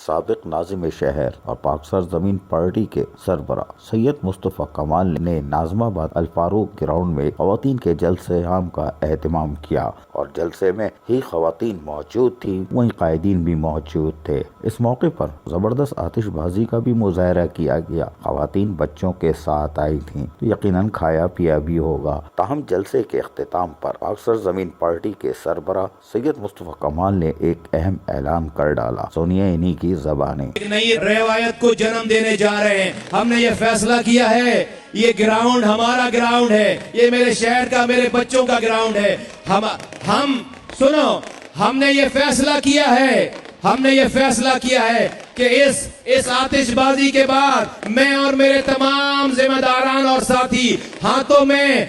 سابق ناظم شہر اور پاک سرزمین پارٹی کے سربراہ سید مصطفیٰ کمال نے ناظم آباد الفاروق گراؤنڈ میں خواتین کے جلسے عام کا اہتمام کیا اور جلسے میں ہی خواتین موجود تھی، وہیں قائدین بھی موجود تھے۔ اس موقع پر زبردست آتش بازی کا بھی مظاہرہ کیا گیا۔ خواتین بچوں کے ساتھ آئی تھیں تو یقیناً کھایا پیا بھی ہوگا۔ تاہم جلسے کے اختتام پر پاک سرزمین پارٹی کے سربراہ سید مصطفیٰ کمال نے ایک اہم اعلان کر ڈالا، سنیے انہی کی زبانیں۔ ایک نئی روایت کو جنم دینے جا رہے ہیں۔ ہم نے یہ فیصلہ کیا ہے، یہ گراؤنڈ ہمارا گراؤنڈ ہے، یہ میرے شہر کا، میرے بچوں کا گراؤنڈ ہے۔ ہم نے یہ فیصلہ کیا ہے کہ اس آتش بازی کے بعد میں اور میرے تمام ذمہ داران اور ساتھی ہاتھوں میں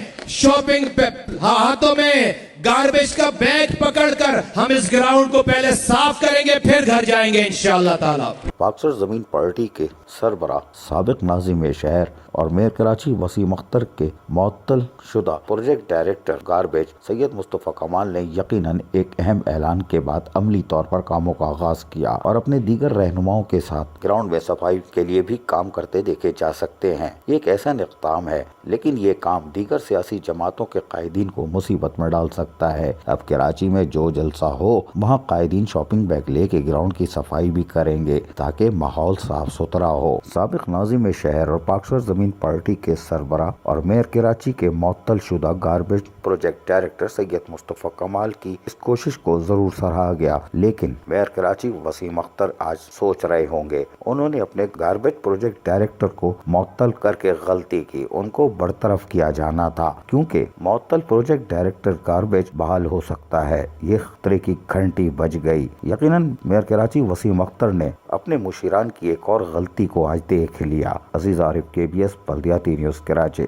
گاربیج کا بیگ پکڑ کر ہم اس گراؤنڈ کو پہلے صاف کریں گے، پھر گھر جائیں گے انشاءاللہ تعالی۔ پاک سرزمین پارٹی کے سربراہ سابق ناظم شہر اور میئر کراچی وسیم اختر کے معطل شدہ پروجیکٹ ڈائریکٹر گاربیج سید مصطفیٰ کمال نے یقیناً ایک اہم اعلان کے بعد عملی طور پر کاموں کا آغاز کیا اور اپنے دیگر رہنماؤں کے ساتھ گراؤنڈ میں صفائی کے لیے بھی کام کرتے دیکھے جا سکتے ہیں۔ یہ ایک ایسا اقدام ہے، لیکن یہ کام دیگر سیاسی جماعتوں کے قائدین کو مصیبت میں ڈال سکتا ہے۔ اب کراچی میں جو جلسہ ہو وہاں قائدین شاپنگ بیگ لے کے گراؤنڈ کی صفائی بھی کریں گے تاکہ ماحول صاف ستھرا ہو۔ سابق ناظم شہر اور پاک سرزمین پارٹی کے سربراہ اور میئر کراچی کے معطل شدہ گاربیج پروجیکٹ ڈائریکٹر سید مصطفیٰ کمال کی اس کوشش کو ضرور سراہا گیا، لیکن میئر کراچی وسیم اختر آج سوچ رہے ہوں گے انہوں نے اپنے گاربیج پروجیکٹ ڈائریکٹر کو معطل کر کے غلطی کی، ان کو برطرف کیا جانا تھا، کیونکہ معطل پروجیکٹ ڈائریکٹر گاربیج بحال ہو سکتا ہے۔ یہ خطرے کی گھنٹی بج گئی۔ یقیناً میئر کراچی وسیم اختر نے اپنے مشیران کی ایک اور غلطی کو آج دیکھ لیا۔ عزیز عارف، KBS بلدیاتی نیوز کراچی۔